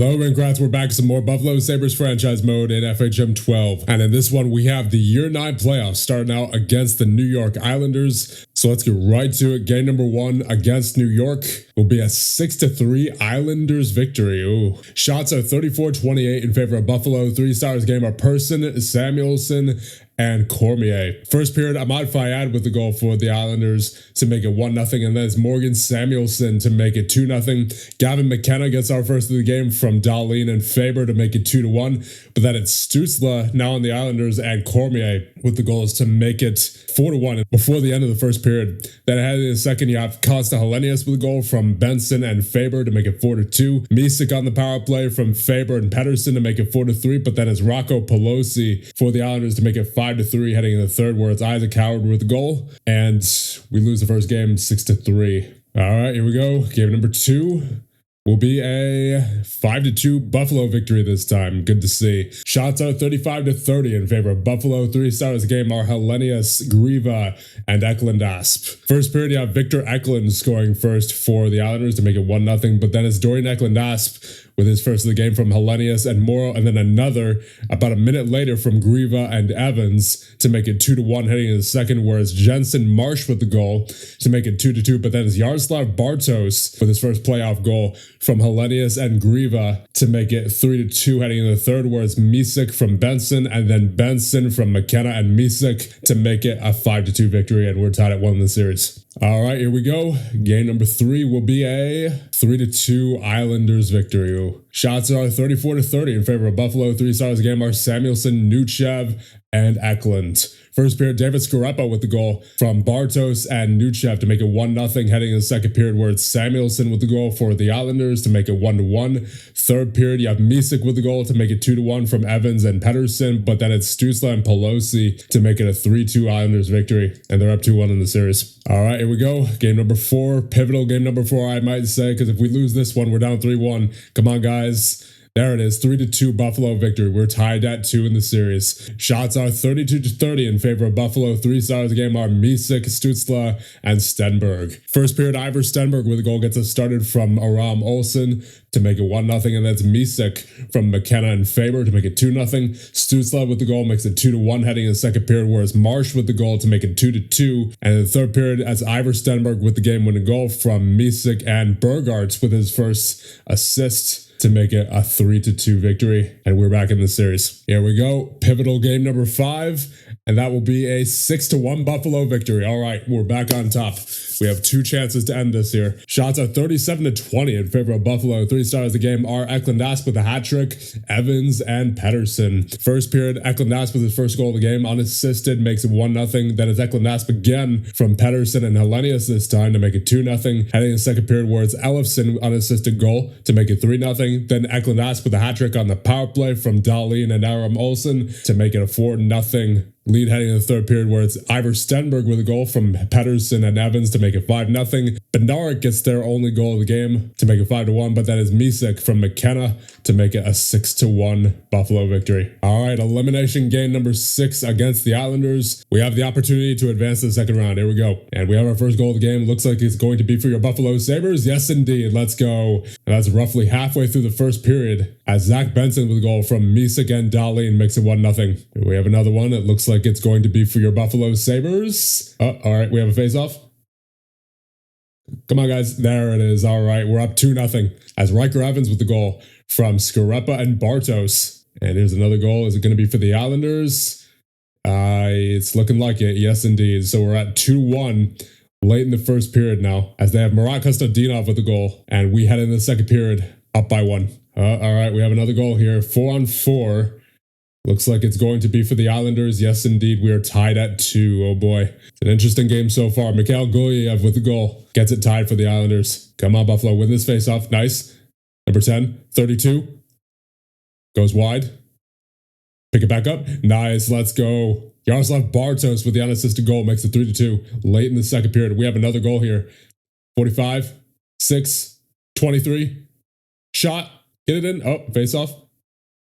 Hello, Minecraft. We're back with some more Buffalo Sabres franchise mode in FHM 12. And in this one, we have the Year 9 playoffs starting out against the New York Islanders. So let's get right to it. Game number 1 against New York will be a 6-3 Islanders victory. Ooh. Shots are 34-28 in favor of Buffalo. 3 stars game are Person, Samuelson, and Cormier. First period, Ahmad Fayad with the goal for the Islanders to make it 1-0, and then it's Morgan Samuelson to make it 2-0. Gavin McKenna gets our first of the game from Dahlin and Faber to make it 2-1, but then it's Stützle now on the Islanders and Cormier with the goals to make it 4-1 before the end of the first period. Then ahead in the second, you have Costa Helenius with a goal from Benson and Faber to make it 4-2. Misek on the power play from Faber and Pettersson to make it 4-3, but then it's Rocco Pelosi for the Islanders to make it 5-3 heading in the third, where it's Isaac Howard with the goal, and we lose the first game 6-3. All right, here we go. Game number 2 will be a 5-2 Buffalo victory this time. Good to see. Shots are 35-30 in favor of Buffalo. 3 stars of the game are Helenius, Griva, and Eklund Asp. First period, you have Victor Eklund scoring first for the Islanders to make it 1-0, but then it's Dorian Eklund Asp with his first of the game from Helenius and Morrow, and then another about a minute later from Griva and Evans to make it 2-1 heading into the second, whereas Jensen Marsh with the goal to make it 2-2, but then it's Yaroslav Bartos with his first playoff goal from Helenius and Griva to make it 3-2 heading into the third, whereas Misek from Benson and then Benson from McKenna and Misek to make it a 5-2 victory, and we're tied at 1 in the series. All right, here we go. Game number 3 will be a 3-2 Islanders victory. Shots are 34-30 in favor of Buffalo. 3 stars of the game are Samuelson, Nuchev, and Eklund. First period, David Scareppa with the goal from Bartos and Nuchev to make it 1-0 heading in the second period, where it's Samuelson with the goal for the Islanders to make it 1-1. Third period, you have Misek with the goal to make it 2-1 from Evans and Pettersson, but then it's Stützle and Pelosi to make it a 3-2 Islanders victory, and they're up 2-1 in the series. All right, here we go. Game number 4, pivotal game number 4, I might say, because if we lose this one, we're down 3-1. Come on, guys. There it is, 3-2 Buffalo victory. We're tied at 2 in the series. Shots are 32-30 in favor of Buffalo. 3 stars of the game are Misek, Stützle, and Stenberg. First period, Ivor Stenberg with a goal gets us started from Aram Olsen to make it 1-0, and that's Misek from McKenna and Faber to make it 2-0. Stützle with the goal makes it 2-1 heading in the second period, whereas Marsh with the goal to make it 2-2. And in the third period, as Ivor Stenberg with the game-winning goal from Misek and Bergarts with his first assist to make it a 3-2 victory, and we're back in the series. Here we go, pivotal game number 5, and that will be a 6-1 Buffalo victory. All right, we're back on top. We have 2 chances to end this here. Shots are 37-20 in favor of Buffalo. 3 stars of the game are Eklund Asp with a hat trick, Evans, and Pettersson. First period, Eklund Asp with his first goal of the game, unassisted, makes it 1-0. Then it's Eklund Asp again from Pettersson and Helenius this time to make it 2-0. Heading in the second period, where it's Ellefson unassisted goal to make it 3-0. Then Eklund Asp with a hat trick on the power play from Dahlin and Aram Olsen to make it a 4-0 lead heading in the third period, where it's Ivor Stenberg with a goal from Pettersson and Evans to make it 5-0. Bednarik gets their only goal of the game to make it 5-1, but that is Misek from McKenna to make it a 6-1 Buffalo victory. All right, elimination game number 6 against the Islanders. We have the opportunity to advance to the second round. Here we go. And we have our first goal of the game. Looks like it's going to be for your Buffalo Sabres. Yes, indeed. Let's go. And that's roughly halfway through the first period, as Zach Benson with a goal from Misek and Dahlin makes it 1-0. We have another one. It looks like it's going to be for your Buffalo Sabres. Oh, all right, we have a face-off. Come on, guys. There it is. All right, we're up 2-0 as Riker Evans with the goal from Scareppa and Bartos. And here's another goal. Is it going to be for the Islanders? It's looking like it. Yes, indeed. So we're at 2-1 late in the first period now, as they have Marat Kostadinov with the goal. And we head into the second period up by 1. All right, we have another goal here. 4-on-4. Looks like it's going to be for the Islanders. Yes, indeed. We are tied at 2. Oh, boy. It's an interesting game so far. Mikhail Gulyayev with the goal gets it tied for the Islanders. Come on, Buffalo. Win this face-off. Nice. Number 10. 32. Goes wide. Pick it back up. Nice. Let's go. Yaroslav Bartos with the unassisted goal makes it 3-2. Late in the second period. We have another goal here. 45. 6. 23. Shot. Get it in. Oh, face-off.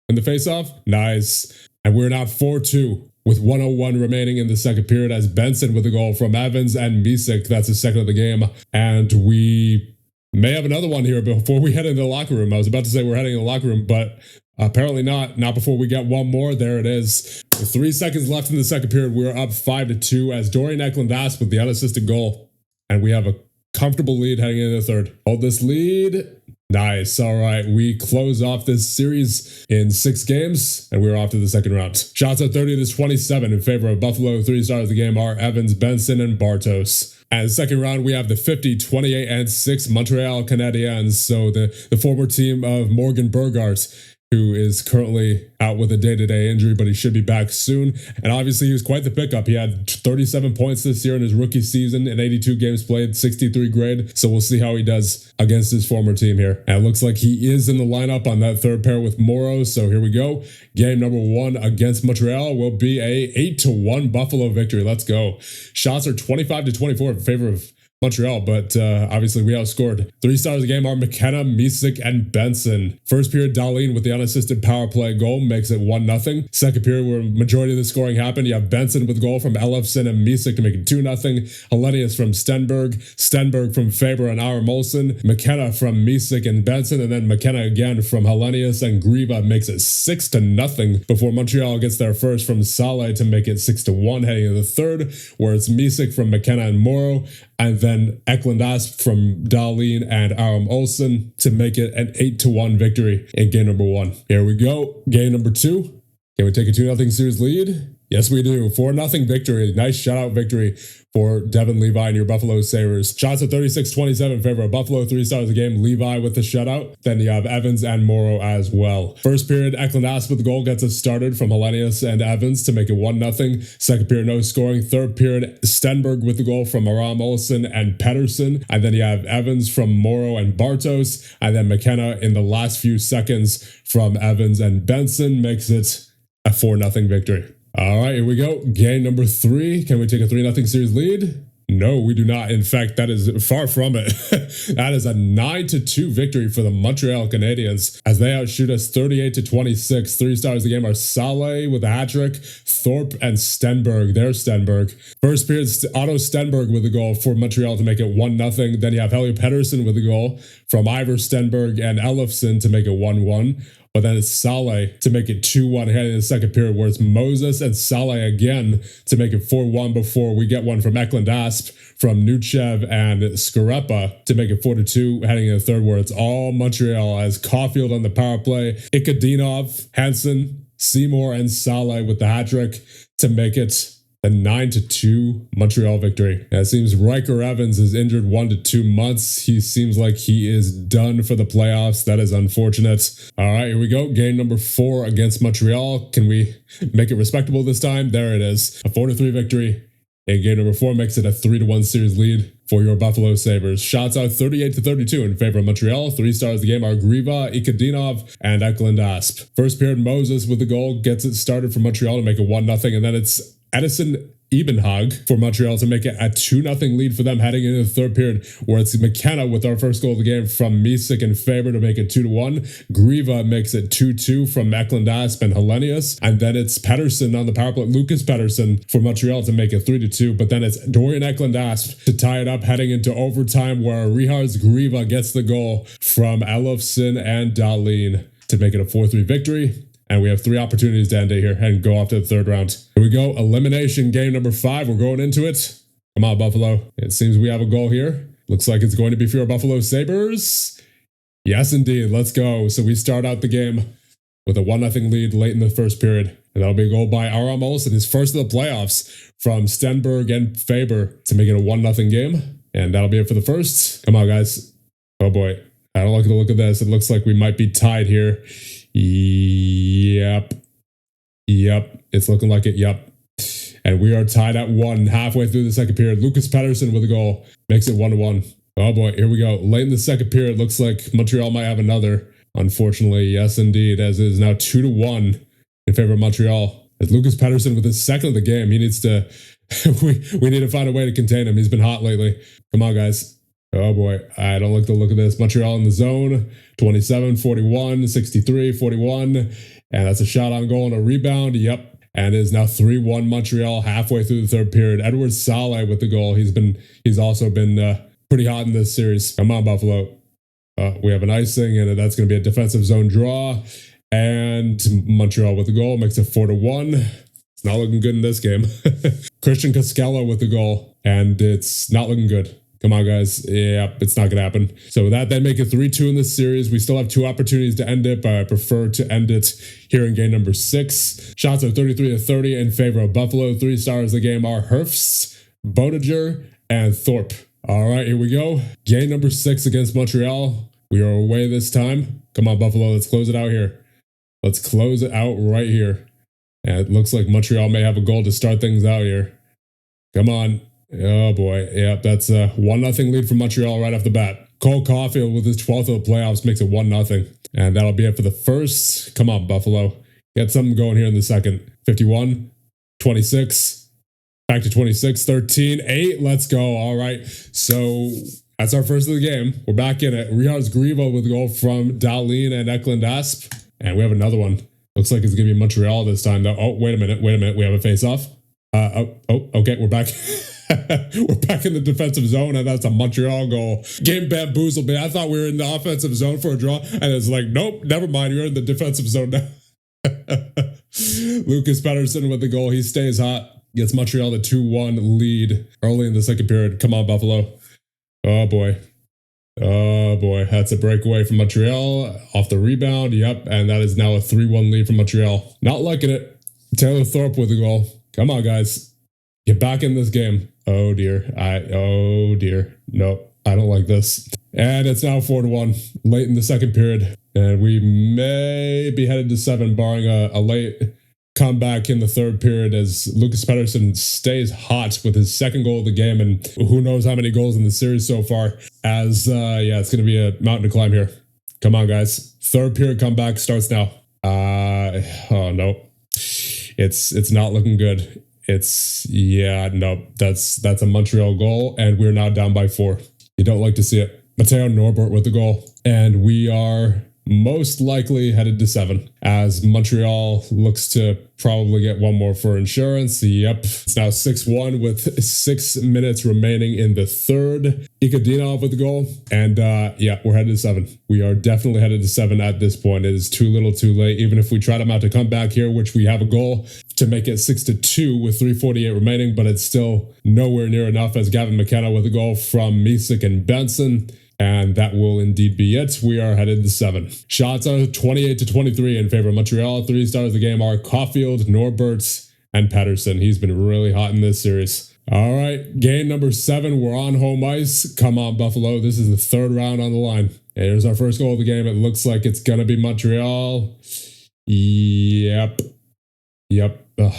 And the face-off, nice. And we're now 4-2 with 1:01 remaining in the second period, as Benson with a goal from Evans and Misek. That's the second of the game. And we May have another one here before we head into the locker room. I was about to say we're heading in the locker room, but apparently not. Not before we get one more. There it is. With 3 seconds left in the second period, we're up 5-2 as Dorian Eklund-Asp with the unassisted goal. And we have a comfortable lead heading into the third. Hold this lead. Nice. All right. We close off this series in 6 games, and we're off to the second round. Shots at 30-27 in favor of Buffalo. 3 stars of the game are Evans, Benson, and Bartos. And the second round, we have the 50, 28, and 6 Montreal Canadiens. So the former team of Morgan Burgart, who is currently out with a day-to-day injury, but he should be back soon. And obviously, he was quite the pickup. He had 37 points this year in his rookie season in 82 games played, 63 grade. So we'll see how he does against his former team here. And it looks like he is in the lineup on that third pair with Morrow. So here we go. Game number 1 against Montreal will be a 8-1 Buffalo victory. Let's go. Shots are 25-24 in favor of Montreal, but obviously we outscored. 3 stars of the game are McKenna, Misick, and Benson. First period, Dahlin with the unassisted power play goal makes it 1-0. Second period, where majority of the scoring happened, you have Benson with goal from Elofsson and Misick to make it 2-0. Hellenius from Stenberg from Faber and Aram Olsen, McKenna from Misick and Benson, and then McKenna again from Hellenius and Griva makes it 6-0 before Montreal gets their first from Saleh to make it 6-1 heading into the third, where it's Misick from McKenna and Morrow, and then Eklund-Asp from Dahlin and Aram Olsen to make it an 8-1 victory in game number 1. Here we go. Game number 2. Can we take a 2-0 series lead? Yes, we do. 4-0 victory. Nice shutout victory for Devin Levi and your Buffalo Sabres. Shots at 36-27 in favor of Buffalo. 3 stars of the game. Levi with the shutout. Then you have Evans and Morrow as well. First period, Eklund-Asp with the goal gets us started from Hellenius and Evans to make it 1-0. Second period, no scoring. Third period, Stenberg with the goal from Aram Olsen and Pettersson. And then you have Evans from Morrow and Bartos. And then McKenna in the last few seconds from Evans and Benson makes it a 4-0 victory. All right, here we go. Game number 3. Can we take a 3-0 series lead? No, we do not. In fact, that is far from it. That is a 9-2 victory for the Montreal Canadiens as they outshoot us 38-26. 3 stars of the game are Saleh with a hat trick, Thorpe and Stenberg. There's Stenberg. First period, Otto Stenberg with a goal for Montreal to make it 1-0. Then you have Helio Pettersson with a goal from Ivor Stenberg and Elofsson to make it 1-1. But then it's Saleh to make it 2-1 heading in the second period, where it's Moses and Saleh again to make it 4-1 before we get one from Eklund-Asp, from Nuchev and Skarepa to make it 4-2 heading in the third, where it's all Montreal as Caulfield on the power play, Ikadinov, Hansen, Seymour, and Saleh with the hat trick to make it a 9-2 Montreal victory. And it seems Riker Evans is injured 1 to 2 months. He seems like he is done for the playoffs. That is unfortunate. All right, here we go. Game number 4 against Montreal. Can we make it respectable this time? There it is. A 4-3 victory. And game number 4 makes it a 3-1 series lead for your Buffalo Sabres. Shots out 38-32 in favor of Montreal. 3 stars of the game are Griva, Ikadinov, and Eklund-Asp. First period, Moses with the goal gets it started for Montreal to make it 1-0, and then it's Edison Ebenhag for Montreal to make it a 2-0 lead for them heading into the third period, where it's McKenna with our first goal of the game from Misick and Faber to make it 2-1. Griva makes it 2-2 from Eklund-Asp and Hellenius. And then it's Pettersson on the power play, Lucas Pettersson for Montreal to make it 3-2. But then it's Dorian Eklund-Asp to tie it up heading into overtime, where Rihards Griva gets the goal from Elofsson and Dahlin to make it a 4-3 victory. And we have 3 opportunities to end it here and go off to the third round. Here we go. Elimination game number 5. We're going into it. Come on, Buffalo. It seems we have a goal here. Looks like it's going to be for your Buffalo Sabres. Yes, indeed. Let's go. So we start out the game with a 1-0 lead late in the first period. And that'll be a goal by Aram Olsen, his first of the playoffs from Stenberg and Faber to make it a 1-0 game. And that'll be it for the first. Come on, guys. Oh, boy. I don't like the look of this. It looks like we might be tied here. Yep. It's looking like it. Yep. And we are tied at 1 halfway through the second period. Lucas Pettersson with a goal makes it 1-1. Oh boy, here we go. Late in the second period, looks like Montreal might have another. Unfortunately, yes indeed, as it is now 2-1 in favor of Montreal. As Lucas Pettersson with his second of the game, he needs to. we need to find a way to contain him. He's been hot lately. Come on, guys. Oh boy, I don't like the look of this. Montreal in the zone, 27, 41, 63, 41. And that's a shot on goal and a rebound. Yep. And it is now 3-1 Montreal halfway through the third period. Edward Saleh with the goal. He's also been pretty hot in this series. Come on, Buffalo. We have an icing, and that's going to be a defensive zone draw. And Montreal with the goal makes it 4-1. It's not looking good in this game. Christian Cascella with the goal, and it's not looking good. Come on, guys. Yeah, it's not going to happen. So with that, they make it 3-2 in this series. We still have 2 opportunities to end it, but I prefer to end it here in game number 6. Shots are 33-30 in favor of Buffalo. 3 stars of the game are Herfst, Boninger, and Thorpe. All right, here we go. Game number 6 against Montreal. We are away this time. Come on, Buffalo. Let's close it out here. Let's close it out right here. And it looks like Montreal may have a goal to start things out here. Come on. Oh, boy. Yep, that's a 1-0 lead for Montreal right off the bat. Cole Caulfield with his 12th of the playoffs makes it 1-0. And that'll be it for the first. Come on, Buffalo. Get something going here in the second. 51, 26, back to 26, 13, 8. Let's go. All right. So that's our first of the game. We're back in it. Riaz Grivo with a goal from Dahlin and Eklund Asp. And we have another one. Looks like it's going to be Montreal this time, though. Oh, wait a minute. We have a face-off. Okay. We're back. We're back in the defensive zone, and that's a Montreal goal. Game bamboozled me. I thought we were in the offensive zone for a draw, and it's like, nope, never mind. You're in the defensive zone now. Lucas Pettersson with the goal. He stays hot. Gets Montreal the 2-1 lead early in the second period. Come on, Buffalo. Oh, boy. Oh, boy. That's a breakaway from Montreal. Off the rebound. Yep. And that is now a 3-1 lead for Montreal. Not liking it. Taylor Thorpe with the goal. Come on, guys. Get back in this game. Oh, dear. Oh, dear. Nope. I don't like this. And it's now 4-1 late in the second period. And we may be headed to 7, barring a late comeback in the third period as Lucas Pettersson stays hot with his second goal of the game. And who knows how many goals in the series so far. As, it's going to be a mountain to climb here. Come on, guys. Third period comeback starts now. Oh, no. It's not looking good. That's a Montreal goal, and we're now down by 4. You don't like to see it. Matteo Norbert with the goal, and we are most likely headed to 7 as Montreal looks to probably get one more for insurance. Yep. It's now 6-1 with 6 minutes remaining in the third. Ikadinov with the goal. And we're headed to 7. We are definitely headed to 7 at this point. It is too little too late. Even if we try to mount a comeback here, which we have a goal to make it 6-2 with 3:48 remaining, but it's still nowhere near enough as Gavin McKenna with a goal from Misick and Benson. And that will indeed be it. We are headed to 7. Shots are 28-23 in favor of Montreal. 3 stars of the game are Caulfield, Norbert, and Pettersson. He's been really hot in this series. All right, game number 7. We're on home ice. Come on, Buffalo. This is the third round on the line. Here's our first goal of the game. It looks like it's going to be Montreal. Yep. Ugh.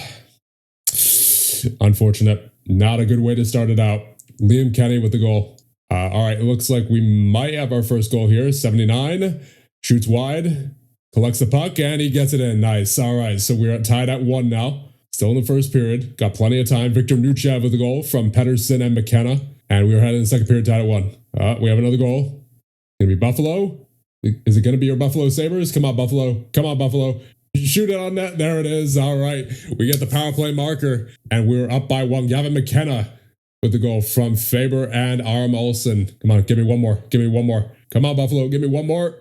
Unfortunate. Not a good way to start it out. Liam Kenny with the goal. All right, it looks like we might have our first goal here. 79, shoots wide, collects the puck, and he gets it in. Nice. All right, so we're tied at 1 now. Still in the first period. Got plenty of time. Victor Nuchev with the goal from Pettersson and McKenna. And we were headed in the second period tied at 1. We have another goal. Going to be Buffalo. Is it going to be your Buffalo Sabres? Come on, Buffalo. Come on, Buffalo. Shoot it on net. There it is. All right. We get the power play marker, and we're up by 1. Gavin McKenna with the goal from Faber and Aram Olsen. Come on, give me one more. Give me one more. Come on, Buffalo. Give me one more.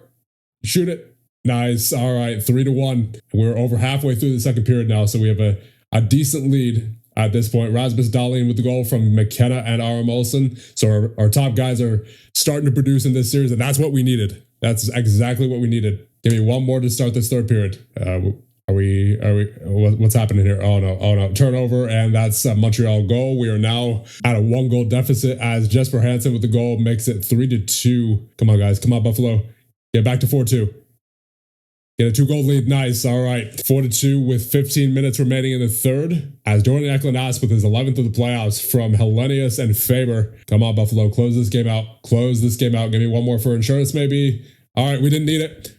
Shoot it. Nice. All right, 3-1. We're over halfway through the second period now, so we have a decent lead at this point. Rasmus Dahlin with the goal from McKenna and Aram Olsen. So our top guys are starting to produce in this series, and that's what we needed. That's exactly what we needed. Give me one more to start this third period. What's happening here? Oh no. Turnover, and that's a Montreal goal. We are now at a 1-goal deficit as Jesper Hansen with the goal makes it 3-2. Come on, guys. Come on, Buffalo. Get back to 4-2. Get a 2-goal lead. Nice. All right. 4-2 with 15 minutes remaining in the third as Jordan Eklund Asp with his 11th of the playoffs from Hellenius and Faber. Come on, Buffalo. Close this game out. Close this game out. Give me one more for insurance, maybe. All right. We didn't need it.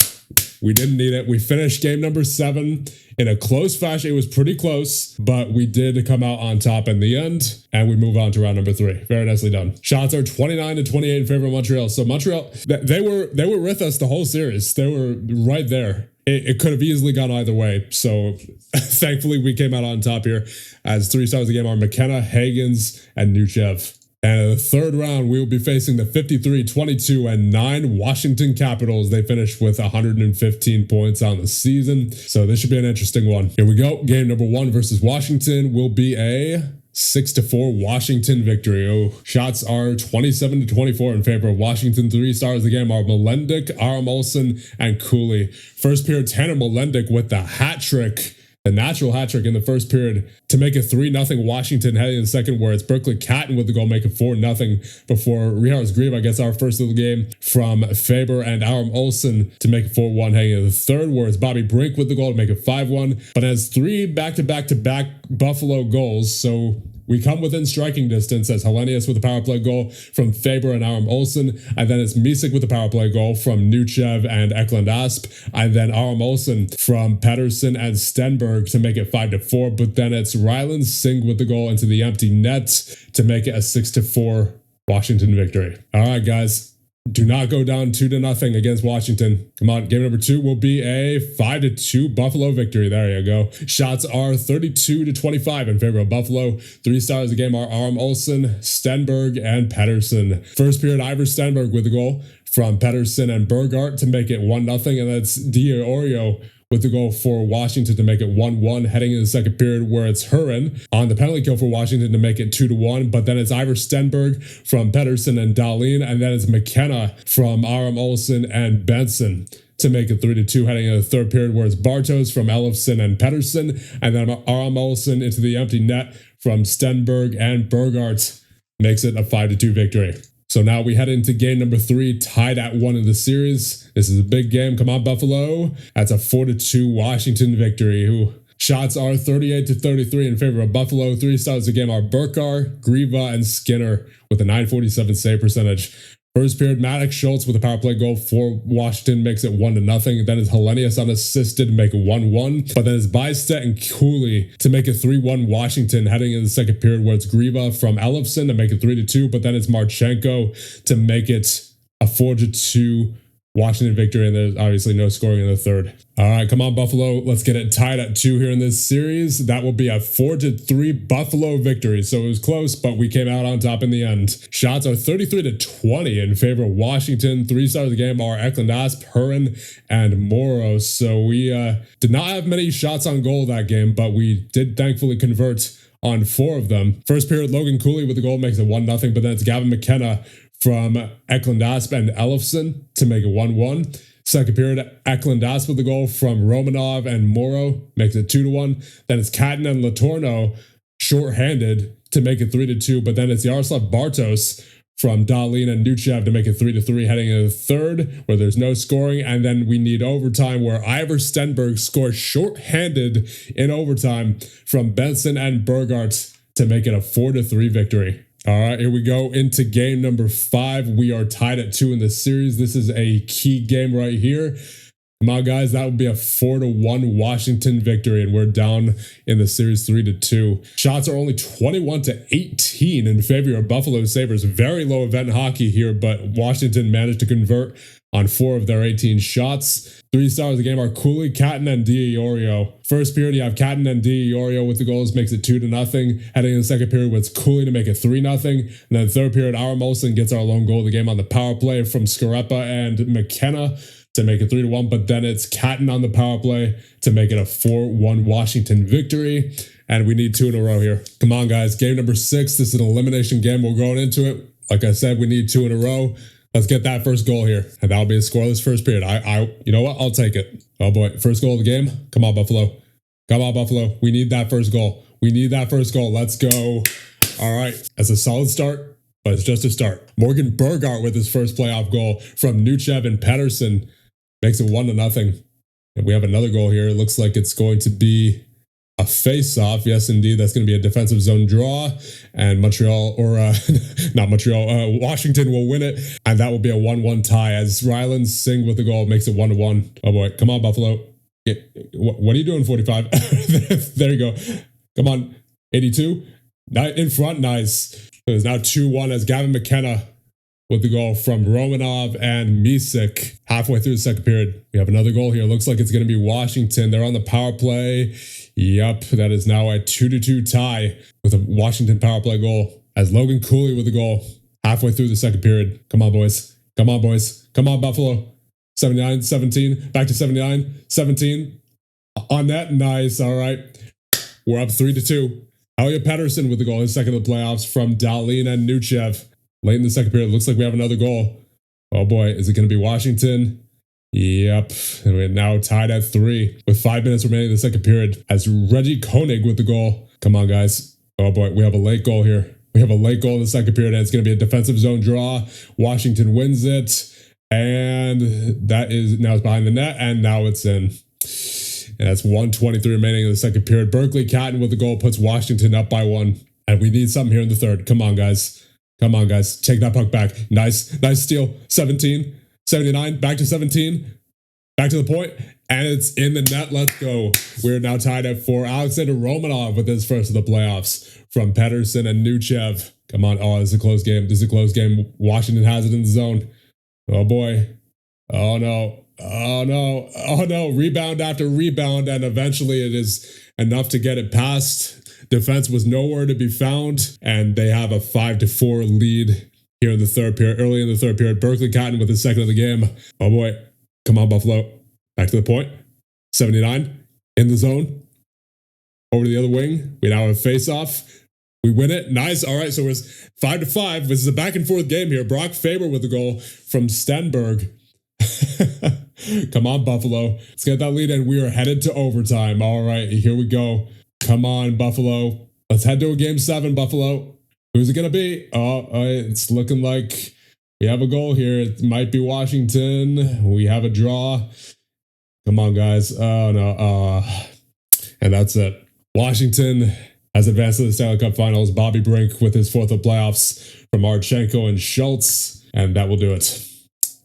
We didn't need it. We finished game number 7 in a close fashion. It was pretty close, but we did come out on top in the end, and we move on to round number 3. Very nicely done. Shots are 29-28 in favor of Montreal. So Montreal, they were with us the whole series. They were right there. It could have easily gone either way. So thankfully, we came out on top here as 3 stars of the game are McKenna, Hagens, and Nuchev. And in the third round, we will be facing the 53-22-9 Washington Capitals. They finished with 115 points on the season. So this should be an interesting one. Here we go. Game number 1 versus Washington will be a 6-4 Washington victory. Oh, shots are 27-24 in favor of Washington. 3 stars of the game are Melendek, Aram Olsen, and Cooley. First period, Tanner Melendek with the hat trick. The natural hat trick in the first period to make it 3-0 Washington heading in the second, where it's Berkeley Catton with the goal, making 4-0 before Richard Grieva gets our first of the game from Faber and Aram Olsen to make it 4-1 heading in the third, where it's Bobby Brink with the goal to make it 5-1, but has 3 back-to-back Buffalo goals, so we come within striking distance as Hellenius with a power play goal from Faber and Aram Olsen, and then it's Misek with a power play goal from Nuchev and Eklund Asp, and then Aram Olsen from Pedersen and Stenberg to make it 5-4, but then it's Ryland Singh with the goal into the empty net to make it a 6-4 Washington victory. All right, guys. Do not go down 2-0 against Washington. Come on, game number 2 will be a 5-2 Buffalo victory. There you go. Shots are 32-25 in favor of Buffalo. 3 stars of the game are Aram Olsen, Stenberg, and Pedersen. First period, Ivor Stenberg with the goal from Pedersen and Bergart to make it 1-0, and that's Diorio with the goal for Washington to make it 1-1 heading in the second period, where it's Hurin on the penalty kill for Washington to make it 2-1, but then it's Ivor Stenberg from Pedersen and Dahlin, and then it's McKenna from Aram Olsen and Benson to make it 3-2 heading in the third period, where it's Bartos from Ellefson and Pedersen, and then Aram Olsen into the empty net from Stenberg and Bergart makes it a 5-2 victory. So now we head into game number 3, tied at 1 in the series. This is a big game. Come on, Buffalo. That's a 4-2 Washington victory. Shots are 38-33 in favor of Buffalo. 3 stars of the game are Burkar, Grieva, and Skinner with a 947 save percentage. First period, Maddox Schultz with a power play goal for Washington makes it 1-0. Then it's Hellenius unassisted to make it 1-1. But then it's Bystedt and Cooley to make it 3-1 Washington heading in the second period, where it's Grieva from Ellefson to make it 3-2. But then it's Marchenko to make it a 4-2 Washington victory, and there's obviously no scoring in the third. All right, come on, Buffalo. Let's get it tied at 2 here in this series. That will be a 4-3 Buffalo victory. So it was close, but we came out on top in the end. Shots are 33-20 in favor of Washington. 3 stars of the game are Eklund Asp, Hurin, and Moro. So we did not have many shots on goal that game, but we did thankfully convert on 4 of them. First period, Logan Cooley with the goal makes it 1-0, but then it's Gavin McKenna from Eklund Asp and Ellefson to make it 1-1. Second period, Eklund Asp with the goal from Romanov and Moro makes it 2-1. Then it's Catton and Latorno shorthanded to make it 3-2. But then it's Yaroslav Bartos from Dahlin and Nuchev to make it 3-3 heading into the third, where there's no scoring. And then we need overtime, where Ivor Stenberg scores shorthanded in overtime from Benson and Bergart to make it a 4-3 victory. All right, here we go into game number 5. We are tied at 2 in this series. This is a key game right here. Come on, guys, that would be a 4-1 Washington victory, and we're down in the series 3-2. Shots are only 21-18 in favor of Buffalo Sabres. Very low event hockey here, but Washington managed to convert on 4 of their 18 shots. 3 stars of the game are Cooley, Catton, and Diorio. First period, you have Catton and Diorio with the goals, makes it 2-0. Heading in the second period, with Cooley to make it 3-0. And then third period, Aram Olsen gets our lone goal of the game on the power play from Scareppa and McKenna to make it 3-1. But then it's Catton on the power play to make it a 4-1 Washington victory. And we need 2 in a row here. Come on, guys. Game number 6. This is an elimination game. We're going into it. Like I said, we need 2 in a row. Let's get that first goal here. And that'll be a scoreless first period. You know what? I'll take it. Oh boy. First goal of the game. Come on, Buffalo. Come on, Buffalo. We need that first goal. We need that first goal. Let's go. All right. That's a solid start, but it's just a start. Morgan Bergart with his first playoff goal from Nuchev and Pedersen makes it 1-0. And we have another goal here. It looks like it's going to be a face-off. Yes, indeed. That's going to be a defensive zone draw. And Montreal, or not Montreal, Washington will win it. And that will be a 1-1 tie as Ryland Singh with the goal makes it 1-1. Oh boy. Come on, Buffalo. What are you doing, 45? There you go. Come on. 82. In front. Nice. It is now 2-1 as Gavin McKenna with the goal from Romanov and Misek halfway through the second period. We have another goal here. Looks like it's going to be Washington. They're on the power play. Yep, that is now a 2-2 tie with a Washington power play goal as Logan Cooley with the goal halfway through the second period. Come on, boys. Come on, boys. Come on, Buffalo. 79-17. Back to 79-17. On net. Nice. All right. We're up 3-2. Elliot Pettersson with the goal, his second of the playoffs from Dahlin and Nuchev. Late in the second period, looks like we have another goal. Oh boy, is it going to be Washington? Yep. And we're now tied at 3 with 5 minutes remaining in the second period as Reggie Koenig with the goal. Come on, guys. Oh boy, we have a late goal here. We have a late goal in the second period, and it's going to be a defensive zone draw. Washington wins it, and that is now it's behind the net, and now it's in. And that's 1:23 remaining in the second period. Berkeley Catton with the goal puts Washington up by 1. And we need something here in the third. Come on, guys. Come on, guys. Take that puck back. Nice steal. 79. Back to 17. Back to the point. And it's in the net. Let's go. We're now tied at 4. Alexander Romanov with his first of the playoffs from Pettersson and Nuchev. Come on. Oh, this is a close game. This is a close game. Washington has it in the zone. Oh, boy. Oh, no. Oh no, rebound after rebound, and eventually it is enough to get it past. Defense was nowhere to be found, and they have a 5-4 lead here in the third period. Early in the third period, Berkeley Catton with his second of the game. Oh boy, come on, Buffalo. Back to the point. 79 in the zone. Over to the other wing. We now have a face-off. We win it. Nice. All right, so it's 5-5. This is a back-and-forth game here. Brock Faber with the goal from Stenberg. Come on, Buffalo. Let's get that lead, and we are headed to overtime. All right, here we go. Come on, Buffalo. Let's head to a game 7, Buffalo. Who's it going to be? Oh, it's looking like we have a goal here. It might be Washington. We have a draw. Come on, guys. Oh, no. And that's it. Washington has advanced to the Stanley Cup Finals. Bobby Brink with his fourth of playoffs from Marchenko and Schultz. And that will do it.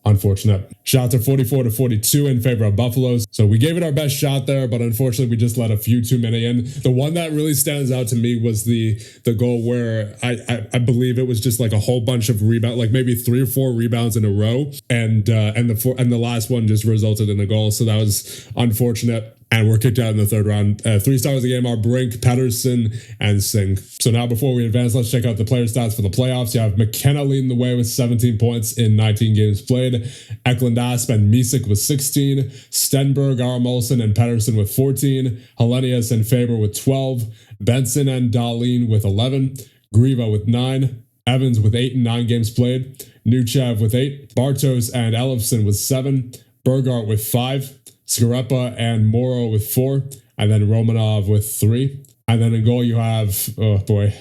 Unfortunate. Shots are 44-42 in favor of Buffalo's. So we gave it our best shot there, but unfortunately we just let a few too many in. The one that really stands out to me was the goal where I believe it was just like a whole bunch of rebounds, like maybe 3 or 4 rebounds in a row, and the last one just resulted in a goal. So that was unfortunate. And we're kicked out in the third round. 3 stars of the game are Brink, Pettersson, and Singh. So now before we advance, let's check out the player stats for the playoffs. You have McKenna leading the way with 17 points in 19 games played. Eklund Asp and Misek with 16. Stenberg, Aramolson, and Pettersson with 14. Hellenius and Faber with 12. Benson and Dahlin with 11. Grieva with 9. Evans with 8 in 9 games played. Nuchev with 8. Bartos and Elofsson with 7. Burgart with 5. Skarepa and Morrow with 4, and then Romanov with 3. And then in goal you have, oh boy,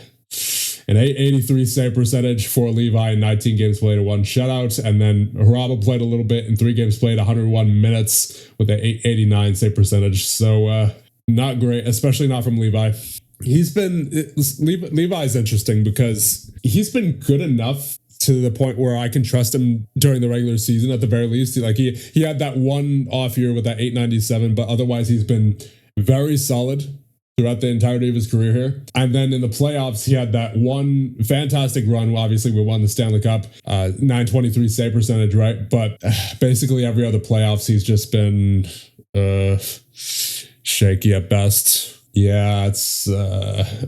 an 883 save percentage for Levi in 19 games played and 1 shutout. And then Haraba played a little bit in 3 games played, 101 minutes with an 889 save percentage. So not great, especially not from Levi. Levi's interesting because he's been good enough to the point where I can trust him during the regular season at the very least. He had that one off year with that 897, but otherwise he's been very solid throughout the entirety of his career here. And then in the playoffs, he had that one fantastic run. Obviously, we won the Stanley Cup, 923 save percentage, right? But basically every other playoffs, he's just been shaky at best. Yeah, it's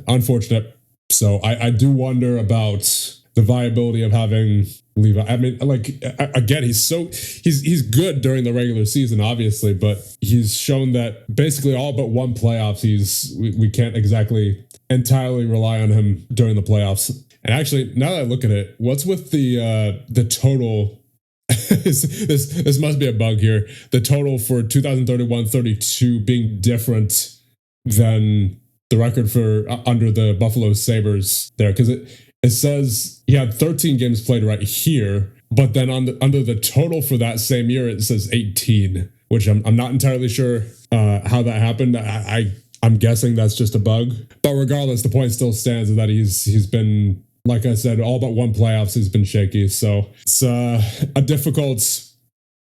unfortunate. So I do wonder about the viability of having Levi. I mean, like, again, he's good during the regular season, obviously, but he's shown that basically all but one playoffs, we can't exactly entirely rely on him during the playoffs. And actually, now that I look at it, what's with the total? this must be a bug here. The total for 2031-32 being different than the record for under the Buffalo Sabres there, because it says he had 13 games played right here, but then under the total for that same year, it says 18, which I'm not entirely sure how that happened. I'm guessing that's just a bug. But regardless, the point still stands that he's been, like I said, all but one playoffs has been shaky. So it's a difficult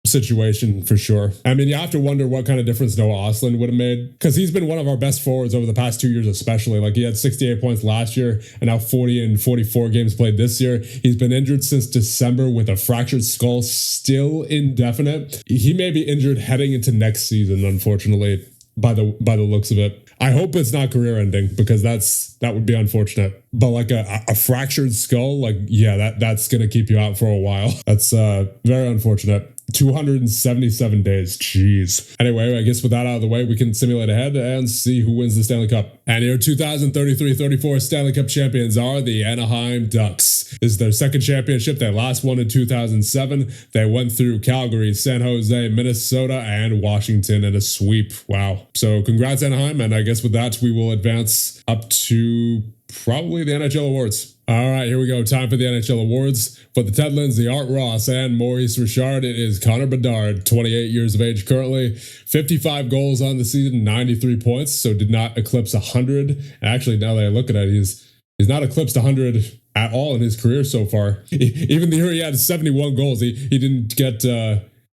situation for sure. I mean, you have to wonder what kind of difference Noah Ostlund would have made, because he's been one of our best forwards over the past 2 years, especially. Like, he had 68 points last year and now 40 and 44 games played this year. He's been injured since December with a fractured skull, still indefinite. He may be injured heading into next season, unfortunately. by the looks of it. I hope it's not career ending because that would be unfortunate. But like a fractured skull, like yeah, that's gonna keep you out for a while. That's very unfortunate. 277 days. Jeez. Anyway, I guess with that out of the way, we can simulate ahead and see who wins the Stanley Cup. And your 2033-34 Stanley Cup champions are the Anaheim Ducks. This is their second championship. They last won in 2007. They went through Calgary, San Jose, Minnesota, and Washington in a sweep. Wow. So congrats, Anaheim. And I guess with that, we will advance up to probably the NHL awards. All right, here we go. Time for the NHL awards. For the Ted Lindsay, Art Ross, and Maurice Richard, it is Connor Bedard, 28 years of age currently, 55 goals on the season, 93 points, so did not eclipse 100. And actually, now that I look at it, he's not eclipsed 100 at all in his career so far. Even the year he had 71 goals, he didn't get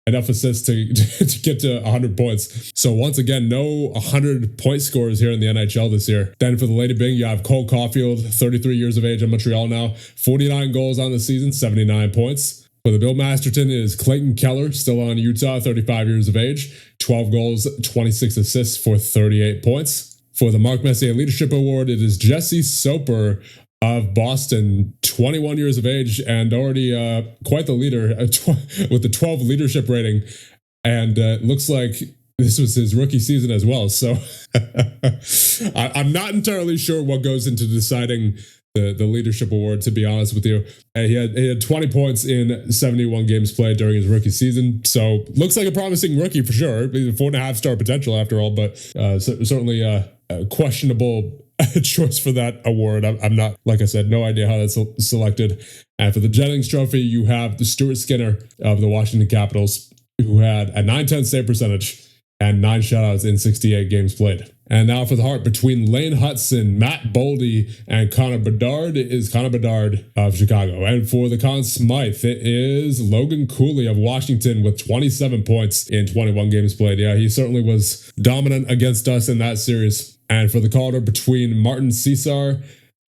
enough assists to get to 100 points. So once again, no 100 point scorers here in the NHL this year. Then for the Lady Byng, you have Cole Caulfield, 33 years of age in Montreal now, 49 goals on the season, 79 points. For the Bill Masterton is Clayton Keller, still on Utah, 35 years of age, 12 goals, 26 assists for 38 points. For the Mark Messier Leadership Award, it is Jesse Soper of Boston, 21 years of age and already quite the leader with the 12 leadership rating. And looks like this was his rookie season as well. So I'm not entirely sure what goes into deciding the leadership award, to be honest with you. He had 20 points in 71 games played during his rookie season. So looks like a promising rookie for sure. 4.5 star potential after all, but certainly a questionable choice for that award. I'm not, like I said, no idea how that's selected. And for the Jennings Trophy, you have the Stuart Skinner of the Washington Capitals, who had a .910 save percentage and 9 shutouts in 68 games played. And now for the Hart, between Lane Hutson, Matt Boldy, and Connor Bedard, it is Connor Bedard of Chicago. And for the Conn Smythe, it is Logan Cooley of Washington with 27 points in 21 games played. Yeah, he certainly was dominant against us in that series. And for the Calder, between Martin Cesar,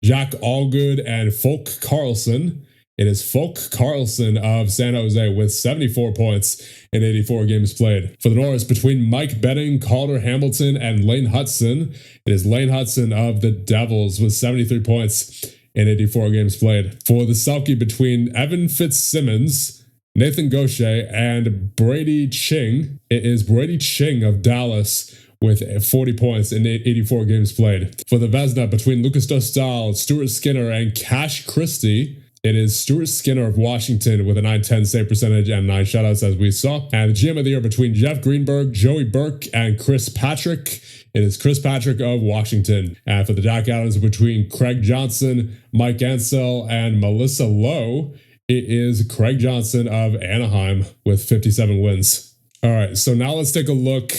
Jack Allgood, and Folk Carlson, it is Folk Carlson of San Jose with 74 points in 84 games played. For the Norris, between Mike Benning, Calder Hamilton, and Lane Hutson, it is Lane Hutson of the Devils with 73 points in 84 games played. For the Selke, between Evan Fitzsimmons, Nathan Gaucher, and Brady Ching, it is Brady Ching of Dallas with 40 points in 84 games played. For the Vezina, between Lucas Dostal, Stuart Skinner, and Cash Christie, it is Stuart Skinner of Washington with a .910 save percentage and 9 shutouts, as we saw. And the GM of the year, between Jeff Greenberg, Joey Burke, and Chris Patrick, it is Chris Patrick of Washington. And for the Jack Adams, between Craig Johnson, Mike Ansell, and Melissa Lowe, it is Craig Johnson of Anaheim with 57 wins. All right, so now let's take a look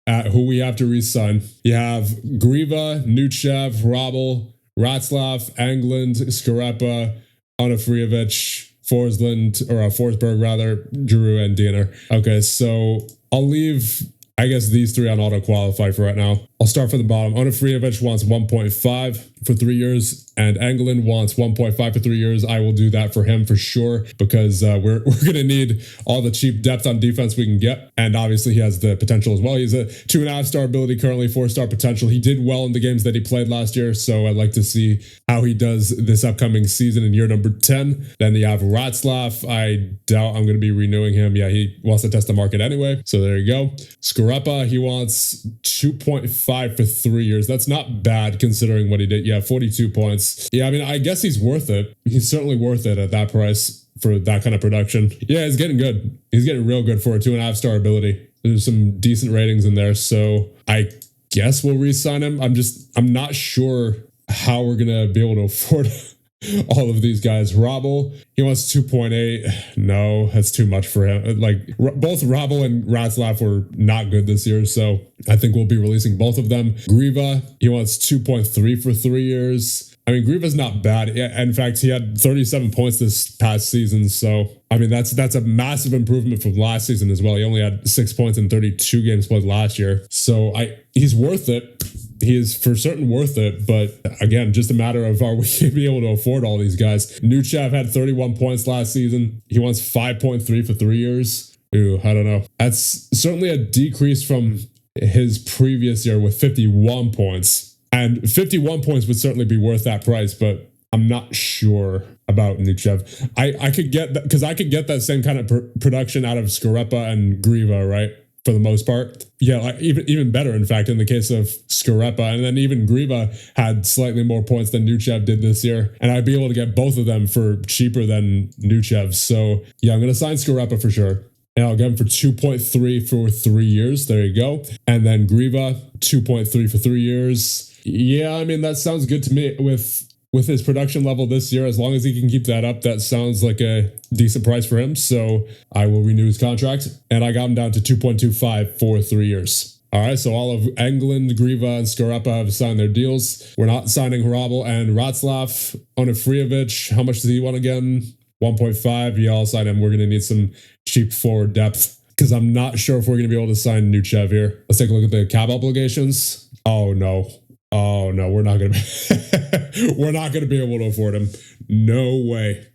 at who we have to re-sign. You have Griva, Nuchev, Robel, Ratzlaff, Englund, Skarepa, Onofrievich, Forsberg rather, Giroux, and Diener. Okay, so I'll leave, I guess, these three on auto-qualify for right now. I'll start from the bottom. Onofrievich wants 1.5 for 3 years, and Englund wants 1.5 for 3 years. I will do that for him for sure, because we're going to need all the cheap depth on defense we can get, and obviously he has the potential as well. He's a 2.5 star ability currently, 4 star potential. He did well in the games that he played last year, so I'd like to see how he does this upcoming season in year number 10. Then you have Ratzlaff. I doubt I'm going to be renewing him. Yeah, he wants to test the market anyway, so there you go. Skarepa, he wants 2.5 for 3 years. That's not bad considering what he did. Yeah, 42 points. Yeah, I mean, I guess he's worth it. He's certainly worth it at that price for that kind of production. Yeah, he's getting good. He's getting real good for a 2.5 star ability. There's some decent ratings in there, so I guess we'll re-sign him. I'm not sure how we're going to be able to afford all of these guys. Robel, he wants 2.8. No, that's too much for him. Like, both Robel and Ratzlaff were not good this year, so I think we'll be releasing both of them. Griva, he wants 2.3 for 3 years. I mean, Griva's not bad. In fact, he had 37 points this past season, so I mean, that's a massive improvement from last season as well. He only had 6 points in 32 games played last year, so he's worth it. He is for certain worth it, but again, just a matter of are we going to be able to afford all these guys. Nuchev had 31 points last season. He wants 5.3 for 3 years. Ooh, I don't know. That's certainly a decrease from his previous year with 51 points. And 51 points would certainly be worth that price, but I'm not sure about Nuchev. I could get that because I could get that same kind of production out of Scarpa and Griva, right? For the most part. Yeah, like even better, in fact, in the case of Scarpa. And then even Griva had slightly more points than Nuchev did this year. And I'd be able to get both of them for cheaper than Nuchev. So yeah, I'm going to sign Scarpa for sure. And I'll get him for 2.3 for 3 years. There you go. And then Griva, 2.3 for 3 years. Yeah, I mean, that sounds good to me with his production level this year. As long as he can keep that up, that sounds like a decent price for him. So I will renew his contract. And I got him down to 2.25 for 3 years. All right, so all of Englund, Griva, and Scarpa have signed their deals. We're not signing Hrabal and Václav. Onufriovic, how much does he want again? 1.5. Yeah, I'll sign him. We're going to need some cheap forward depth because I'm not sure if we're going to be able to sign Nuchev here. Let's take a look at the cap obligations. Oh, no. Oh, no, we're not going to we're not going to be able to afford him. No way.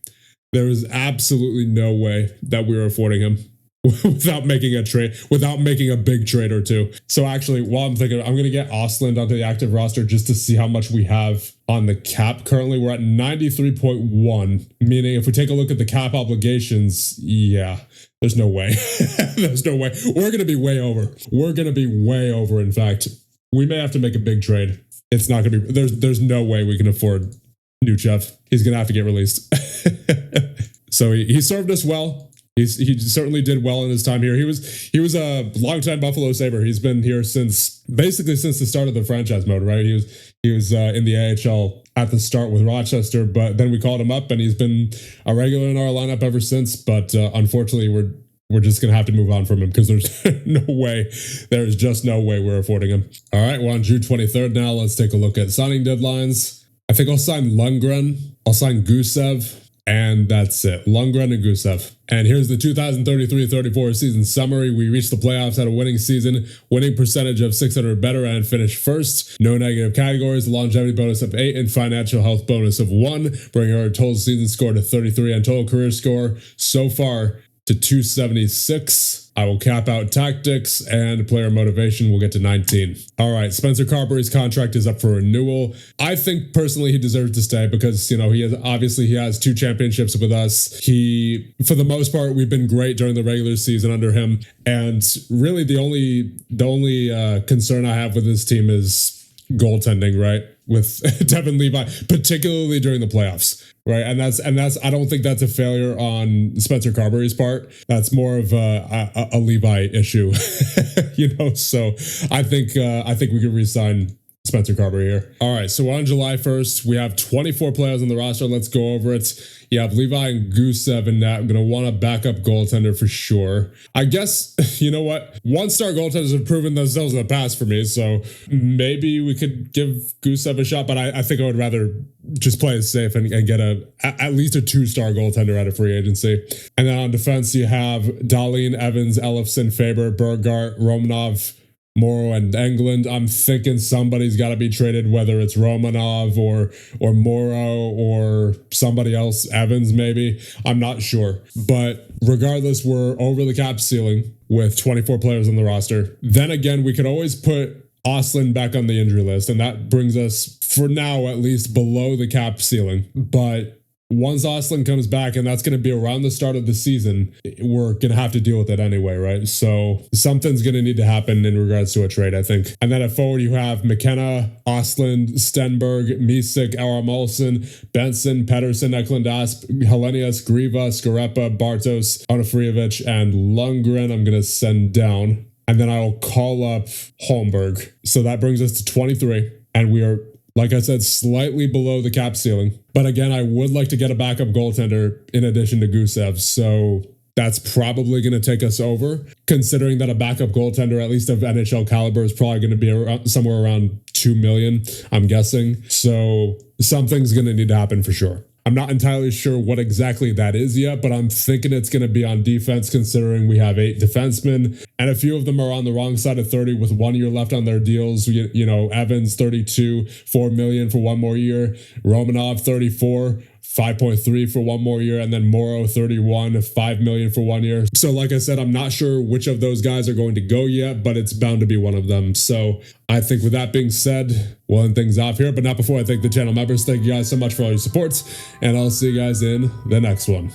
There is absolutely no way that we're affording him without making a trade, without making a big trade or two. So actually, while I'm thinking, I'm going to get Östlund onto the active roster just to see how much we have on the cap. Currently, we're at 93.1, meaning if we take a look at the cap obligations, yeah, there's no way. There's no way. We're going to be way over. We're going to be way over, in fact. We may have to make a big trade. It's not going to be, there's no way we can afford Nuchev. He's going to have to get released. So he served us well. He certainly did well in his time here. He was a longtime Buffalo Sabre. He's been here since the start of the franchise mode, right? He was in the AHL at the start with Rochester, but then we called him up and he's been a regular in our lineup ever since. But unfortunately, we're just going to have to move on from him because there's no way. There's just no way we're affording him. All right, we're on June 23rd now. Let's take a look at signing deadlines. I think I'll sign Lundgren. I'll sign Gusev. And that's it. Lundgren and Gusev. And here's the 2033-34 season summary. We reached the playoffs, had a winning season, winning percentage of 600 better, and finished first. No negative categories, longevity bonus of 8, and financial health bonus of 1, bringing our total season score to 33 and total career score so far to 276. I will cap out tactics and player motivation. We'll get to 19. All right, Spencer Carberry's contract is up for renewal. I think personally he deserves to stay because, he has 2 championships with us. For the most part, we've been great during the regular season under him. And really the only concern I have with this team is goaltending, right? With Devin Levi, particularly during the playoffs. Right. And that's I don't think that's a failure on Spencer Carberry's part. That's more of a Levi issue, so I think we could re-sign Spencer Carberry here. All right. So on July 1st, we have 24 players on the roster. Let's go over it. You have Levi and Gusev in that. I'm going to want a backup goaltender for sure. I guess, you know what? 1-star goaltenders have proven themselves in the past for me. So maybe we could give Gusev a shot, but I think I would rather just play it safe and get at least a 2-star goaltender out of free agency. And then on defense, you have Dahlin, Evans, Ellefson, Faber, Bergart, Romanov, Morrow, and Englund. I'm thinking somebody's got to be traded, whether it's Romanov or Morrow or somebody else, Evans maybe. I'm not sure. But regardless, we're over the cap ceiling with 24 players on the roster. Then again, we could always put Östlund back on the injury list, and that brings us, for now at least, below the cap ceiling. But once Östlund comes back, and that's going to be around the start of the season, we're going to have to deal with it anyway, right? So something's going to need to happen in regards to a trade, I think. And then at forward, you have McKenna, Östlund, Stenberg, Misek, Aram Olsen, Benson, Pedersen, Eklund Asp, Helenius, Griva, Scarpa, Bartos, Onufriovic, and Lundgren I'm going to send down. And then I'll call up Holmberg. So that brings us to 23. And we are, like I said, slightly below the cap ceiling. But again, I would like to get a backup goaltender in addition to Gusev. So that's probably going to take us over, considering that a backup goaltender, at least of NHL caliber, is probably going to be somewhere around $2 million, I'm guessing. So something's going to need to happen for sure. I'm not entirely sure what exactly that is yet, but I'm thinking it's going to be on defense, considering we have 8 defensemen, and a few of them are on the wrong side of 30 with 1 year left on their deals. Evans, 32, $4 million for 1 more year. Romanov, 34, 5.3 for one more year, and then Morrow 31, $5 million for 1 year. So like I said, I'm not sure which of those guys are going to go yet, but it's bound to be one of them. So I think with that being said, we'll end things off here, but not before I thank the channel members. Thank you guys so much for all your support, and I'll see you guys in the next one.